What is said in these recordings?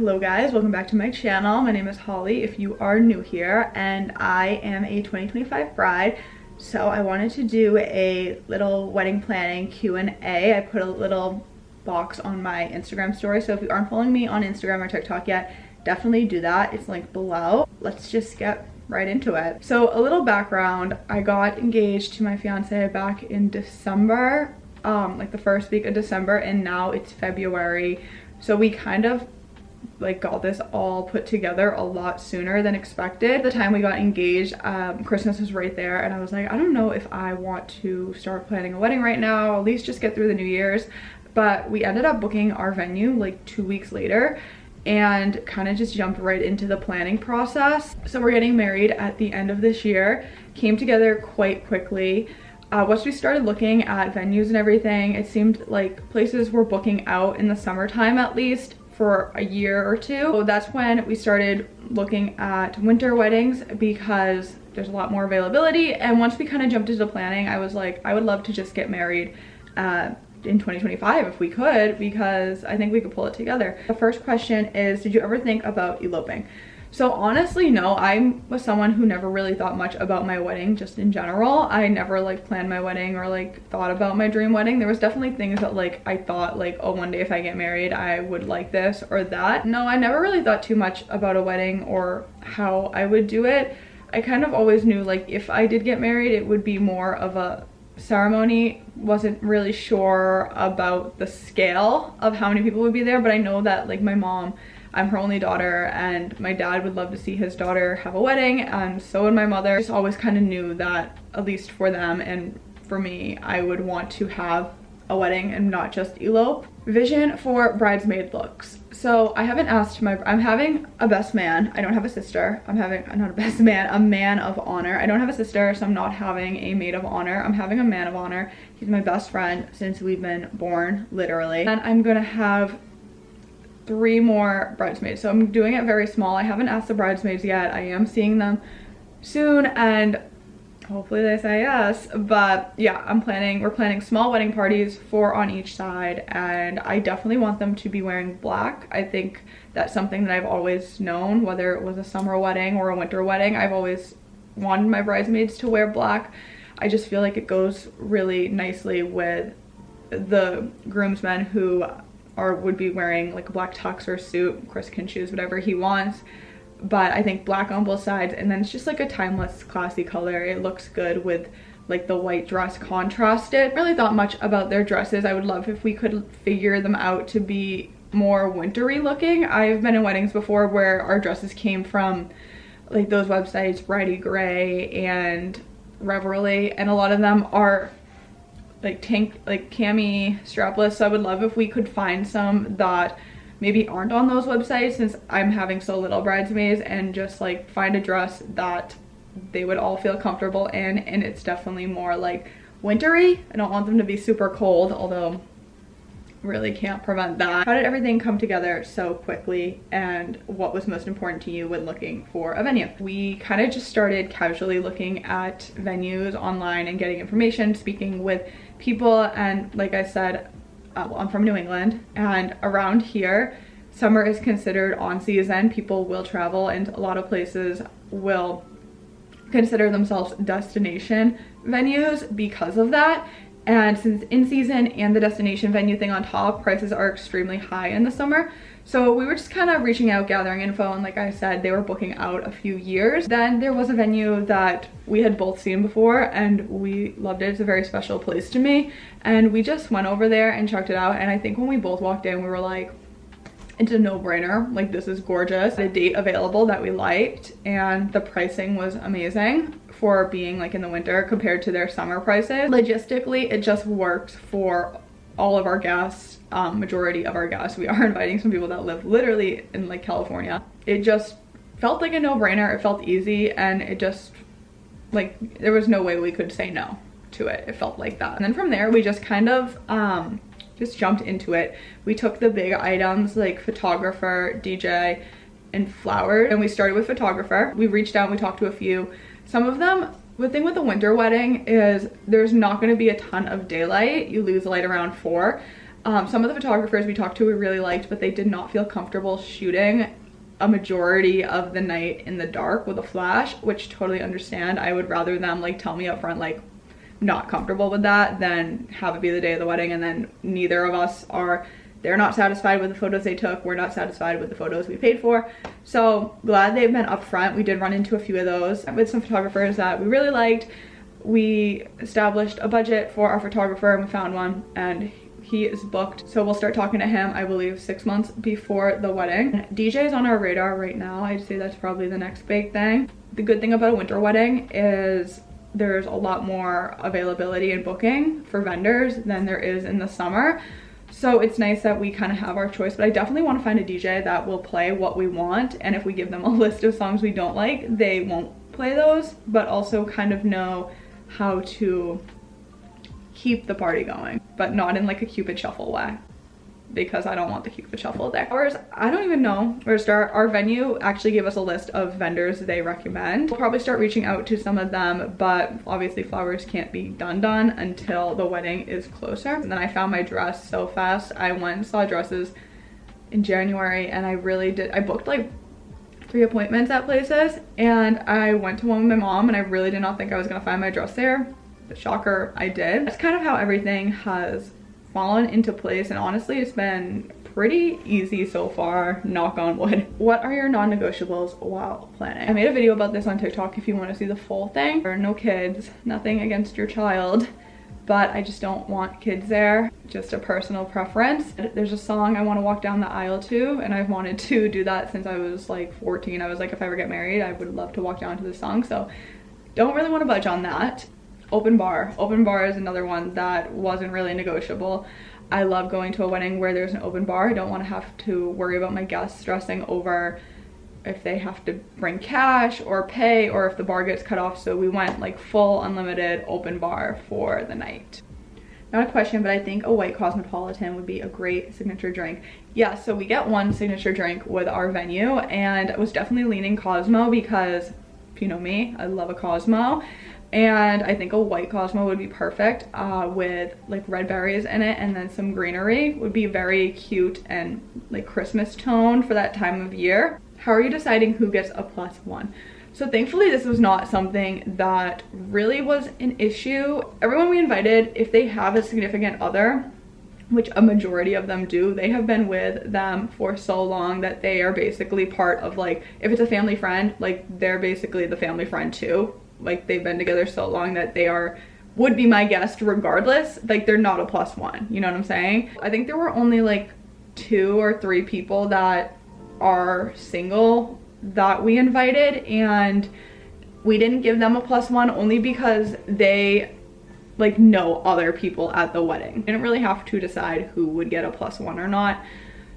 Hello guys, welcome back to my channel. My name is Holly if you are new here, and I am a 2025 bride. So I wanted to do a little wedding planning Q&A. I put a little box on my Instagram story, so if you aren't following me on Instagram or TikTok yet, definitely do that. It's linked below. Let's just get right into it. So a little background, I got engaged to my fiance back in December, like the first week of December, and now it's February. So we kind of got this all put together a lot sooner than expected. The time we got engaged, Christmas was right there, and I was like, I don't know if I want to start planning a wedding right now, at least just get through the New Year's. But we ended up booking our venue like 2 weeks later and kind of just jumped right into the planning process. So we're getting married at the end of this year. Came together quite quickly. Once we started looking at venues and everything, it seemed like places were booking out in the summertime at least for a year or two. So that's when we started looking at winter weddings because there's a lot more availability. And once we kind of jumped into planning, I was like, I would love to just get married in 2025 if we could, because I think we could pull it together. The first question is, did you ever think about eloping? So honestly, no. I was someone who never really thought much about my wedding just in general. I never planned my wedding or thought about my dream wedding. There was definitely things that I thought oh, one day if I get married I would like this or that. No, I never really thought too much about a wedding or how I would do it. I kind of always knew if I did get married, it would be more of a ceremony. Wasn't really sure about the scale of how many people would be there, but I know that my mom, I'm her only daughter, and my dad would love to see his daughter have a wedding, and so would my mother. I just always kind of knew that, at least for them and for me, I would want to have a wedding and not just elope. Vision for bridesmaid looks. So I haven't asked I'm having a best man. I don't have a sister. I'm having, not a best man, a man of honor. I don't have a sister, so I'm not having a maid of honor. I'm having a man of honor. He's my best friend since we've been born, literally. And I'm gonna have 3 more bridesmaids. So I'm doing it very small. I haven't asked the bridesmaids yet. I am seeing them soon and hopefully they say yes. But yeah, we're planning small wedding parties, 4 on each side, and I definitely want them to be wearing black. I think that's something that I've always known, whether it was a summer wedding or a winter wedding. I've always wanted my bridesmaids to wear black. I just feel like it goes really nicely with the groomsmen who would be wearing a black tux or suit. Chris can choose whatever he wants, but I think black on both sides, and then it's just a timeless, classy color. It looks good with the white dress contrasted. Really thought much about their dresses. I would love if we could figure them out to be more wintry looking. I've been in weddings before where our dresses came from those websites, Bridey Gray and Revelry, and a lot of them are cami strapless. So I would love if we could find some that maybe aren't on those websites, since I'm having so little bridesmaids, and just find a dress that they would all feel comfortable in, and it's definitely more wintry. I don't want them to be super cold, although really can't prevent that. How did everything come together so quickly, and what was most important to you when looking for a venue? We kind of just started casually looking at venues online and getting information, speaking with people, and like I said, well, I'm from New England, and around here summer is considered on season. People will travel, and a lot of places will consider themselves destination venues because of that. And since in season and the destination venue thing on top, prices are extremely high in the summer. So we were just kind of reaching out, gathering info, and like I said, they were booking out a few years. Then there was a venue that we had both seen before and we loved it. It's a very special place to me, and we just went over there and checked it out. And I think when we both walked in, we were like, it's a no-brainer. This is gorgeous. The date available that we liked, and the pricing was amazing for being in the winter compared to their summer prices. Logistically, it just works for all of our guests, majority of our guests. We are inviting some people that live literally in California. It just felt like a no-brainer. It felt easy, and it just there was no way we could say no to it. It felt like that. And then from there, we just kind of just jumped into it. We took the big items like photographer, DJ, and flowers, and we started with photographer. We reached out and we talked to a few. Some of them, the thing with the winter wedding is there's not going to be a ton of daylight. You lose light around 4. Some of the photographers we talked to we really liked, but they did not feel comfortable shooting a majority of the night in the dark with a flash, which totally understand. I would rather them like tell me up front like not comfortable with that than have it be the day of the wedding and then neither of us are, they're not satisfied with the photos they took, we're not satisfied with the photos we paid for. So glad they've been upfront. We did run into a few of those with some photographers that we really liked. We established a budget for our photographer and we found one and he is booked. So we'll start talking to him, I believe 6 months before the wedding. DJ is on our radar right now. I'd say that's probably the next big thing. The good thing about a winter wedding is there's a lot more availability and booking for vendors than there is in the summer. So it's nice that we kind of have our choice, but I definitely want to find a DJ that will play what we want. And if we give them a list of songs we don't like, they won't play those, but also kind of know how to keep the party going, but not in like a Cupid shuffle way, because I don't want the Cupid shuffle there. Ours, I don't even know where to start. Our venue actually gave us a list of vendors they recommend. We'll probably start reaching out to some of them, but obviously flowers can't be done until the wedding is closer. And then I found my dress so fast. I went and saw dresses in January and I really did, I booked like 3 appointments at places and I went to one with my mom and I really did not think I was gonna find my dress there. The shocker, I did. That's kind of how everything has fallen into place, and honestly it's been pretty easy so far, knock on wood. What are your non-negotiables while planning? I made a video about this on TikTok if you want to see the full thing. There are no kids, nothing against your child, but I just don't want kids there, just a personal preference. There's a song I want to walk down the aisle to, and I've wanted to do that since I was like 14. I was like, if I ever get married I would love to walk down to this song, so don't really want to budge on that. Open bar is another one that wasn't really negotiable. I love going to a wedding where there's an open bar. I don't want to have to worry about my guests stressing over if they have to bring cash or pay or if the bar gets cut off. So we went like full unlimited open bar for the night. Not a question, but I think a white cosmopolitan would be a great signature drink. Yeah, so we get one signature drink with our venue and I was definitely leaning Cosmo because if you know me, I love a Cosmo. And I think a white Cosmo would be perfect with like red berries in it, and then some greenery would be very cute and like Christmas tone for that time of year. How are you deciding who gets a +1? So thankfully this was not something that really was an issue. Everyone we invited, if they have a significant other, which a majority of them do, they have been with them for so long that they are basically part of, like, if it's a family friend, like they're basically the family friend too. Like they've been together so long that they would be my guest regardless. Like they're not a +1, you know what I'm saying? I think there were only like 2 or 3 people that are single that we invited, and we didn't give them a +1 only because they like know other people at the wedding. Didn't really have to decide who would get a +1 or not,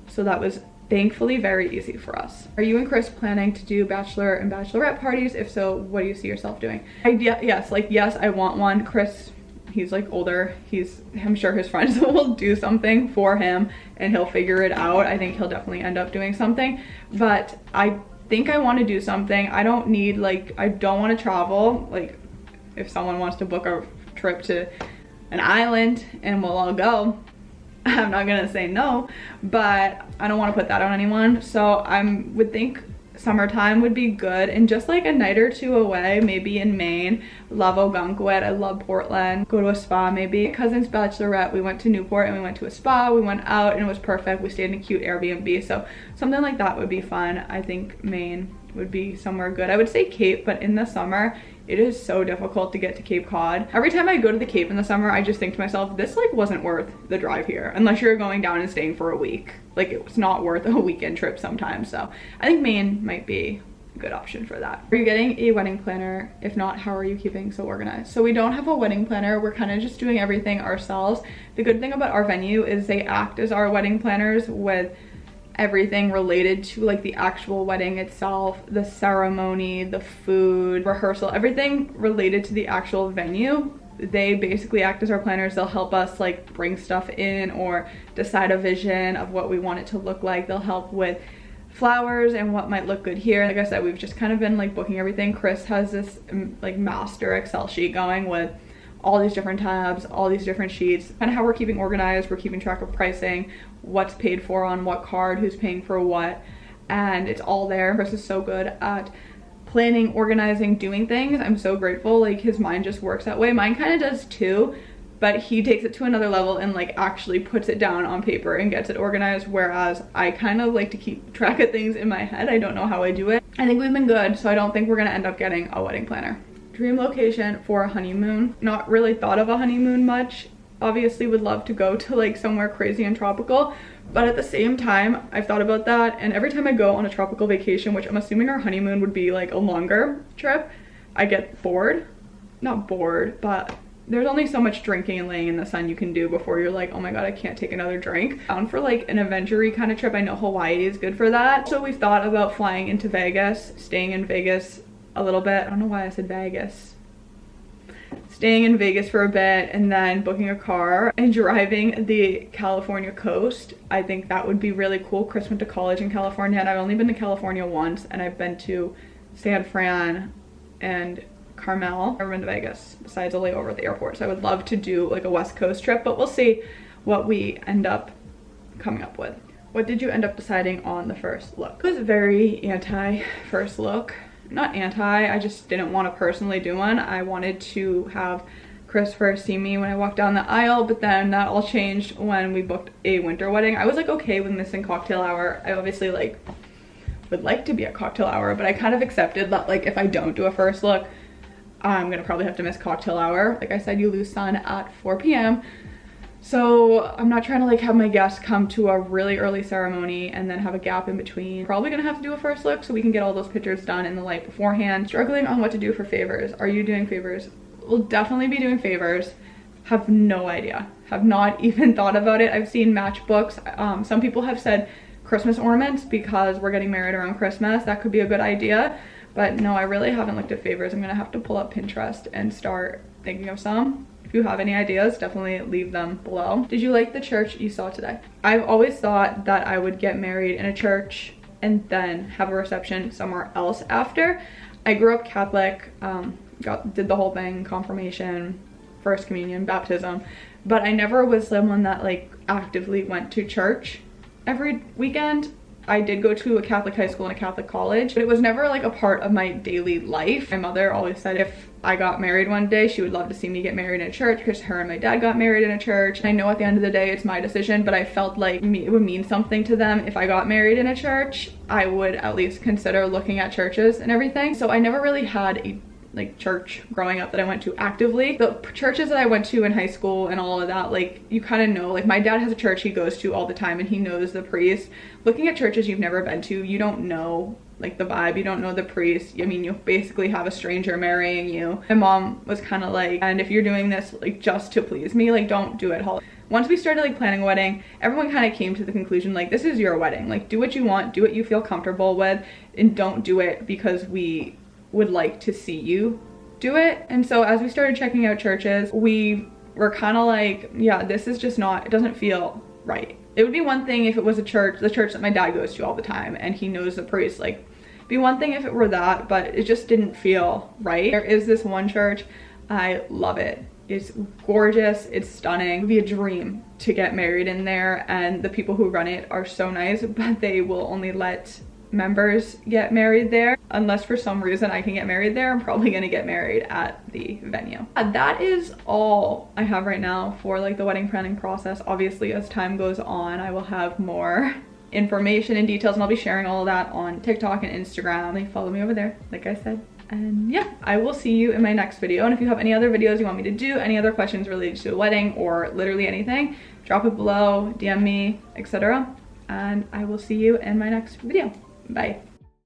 so that was thankfully very easy for us. Are you and Chris planning to do bachelor and bachelorette parties? If so, what do you see yourself doing? Yes, I want one. Chris, he's like older, I'm sure his friends will do something for him and he'll figure it out. I think he'll definitely end up doing something, but I think I want to do something. I don't need, like, I don't want to travel. Like if someone wants to book a trip to an island and we'll all go, I'm not gonna say no, but I don't want to put that on anyone. So I would think summertime would be good, and just like a night or 2 away, maybe in Maine. Love Ogunquit, I love Portland. Go to a spa maybe. Cousin's bachelorette, we went to Newport and we went to a spa. We went out and it was perfect. We stayed in a cute Airbnb, so something like that would be fun. I think Maine would be somewhere good. I would say Cape, but in the summer it is so difficult to get to Cape Cod. Every time I go to the Cape in the summer, I just think to myself, this like wasn't worth the drive here unless you're going down and staying for a week. Like it's not worth a weekend trip sometimes. So I think Maine might be a good option for that. Are you getting a wedding planner? If not, how are you keeping so organized? So we don't have a wedding planner. We're kind of just doing everything ourselves. The good thing about our venue is they act as our wedding planners with everything related to like the actual wedding itself, the ceremony, the food, rehearsal, everything related to the actual venue. They basically act as our planners. They'll help us like bring stuff in or decide a vision of what we want it to look like. They'll help with flowers and what might look good here. Like I said, we've just kind of been like booking everything. Chris has this like master Excel sheet going with all these different tabs, all these different sheets, kind of how we're keeping organized, we're keeping track of pricing, what's paid for on what card, who's paying for what, and it's all there. Chris is so good at planning, organizing, doing things. I'm so grateful, like his mind just works that way. Mine kind of does too, but he takes it to another level and like actually puts it down on paper and gets it organized, whereas I kind of like to keep track of things in my head. I don't know how I do it. I think we've been good, so I don't think we're gonna end up getting a wedding planner. Dream location for a honeymoon. Not really thought of a honeymoon much. Obviously would love to go to like somewhere crazy and tropical, but at the same time I've thought about that, and every time I go on a tropical vacation, which I'm assuming our honeymoon would be like a longer trip, I get bored. Not bored, but there's only so much drinking and laying in the sun you can do before you're like, oh my god, I can't take another drink. Down for like an adventure-y kind of trip. I know Hawaii is good for that. So we've thought about flying into Vegas, staying in Vegas a little bit. I don't know why I said Vegas. Staying in Vegas for a bit and then booking a car and driving the California coast. I think that would be really cool. Chris went to college in California and I've only been to California once, and I've been to San Fran and Carmel. I've never been to Vegas besides a layover at the airport, so I would love to do like a West Coast trip, but we'll see what we end up coming up with. What did you end up deciding on the first look? I was very anti first look. Not anti, I just didn't want to personally do one. I wanted to have Chris first see me when I walked down the aisle, but then that all changed when we booked a winter wedding. I was like okay with missing cocktail hour. I obviously like would like to be at cocktail hour, but I kind of accepted that like if I don't do a first look, I'm gonna probably have to miss cocktail hour. Like I said, you lose sun at 4 p.m. So I'm not trying to like have my guests come to a really early ceremony and then have a gap in between. Probably gonna have to do a first look so we can get all those pictures done in the light beforehand. Struggling on what to do for favors. Are you doing favors? We'll definitely be doing favors. Have no idea. Have not even thought about it. I've seen matchbooks. Some people have said Christmas ornaments because we're getting married around Christmas. That could be a good idea. But no, I really haven't looked at favors. I'm gonna have to pull up Pinterest and start thinking of some. If you have any ideas, definitely leave them below. Did you like the church you saw today? I've always thought that I would get married in a church and then have a reception somewhere else after. I grew up Catholic, did the whole thing, confirmation, first communion, baptism, but I never was someone that like actively went to church every weekend. I did go to a Catholic high school and a Catholic college, but it was never like a part of my daily life. My mother always said if I got married one day, she would love to see me get married in a church because her and my dad got married in a church. And I know at the end of the day, it's my decision, but I felt like it would mean something to them if I got married in a church. I would at least consider looking at churches and everything. So I never really had a like church growing up that I went to actively. The churches that I went to in high school and all of that, like you kind of know, like my dad has a church he goes to all the time and he knows the priest. Looking at churches you've never been to, you don't know like the vibe, you don't know the priest. I mean, you basically have a stranger marrying you. My mom was kind of like, and if you're doing this like just to please me, like don't do it. Once we started like planning a wedding, everyone kind of came to the conclusion like this is your wedding, like do what you want, do what you feel comfortable with, and don't do it because we would like to see you do it. And so as we started checking out churches, we were kind of like, yeah, this is just not, it doesn't feel right. It would be one thing if it was a church, the church that my dad goes to all the time and he knows the priest, like it'd be one thing if it were that, but it just didn't feel right. There is this one church, I love it. It's gorgeous, it's stunning. It would be a dream to get married in there, and the people who run it are so nice, but they will only let members get married there. Unless for some reason I can get married there, I'm probably gonna get married at the venue. That is all I have right now for like the wedding planning process. Obviously as time goes on, I will have more information and details, and I'll be sharing all of that on TikTok and Instagram. Like follow me over there, like I said. And yeah, I will see you in my next video. And if you have any other videos you want me to do, any other questions related to the wedding or literally anything, drop it below, DM me, etc. And I will see you in my next video. Bye.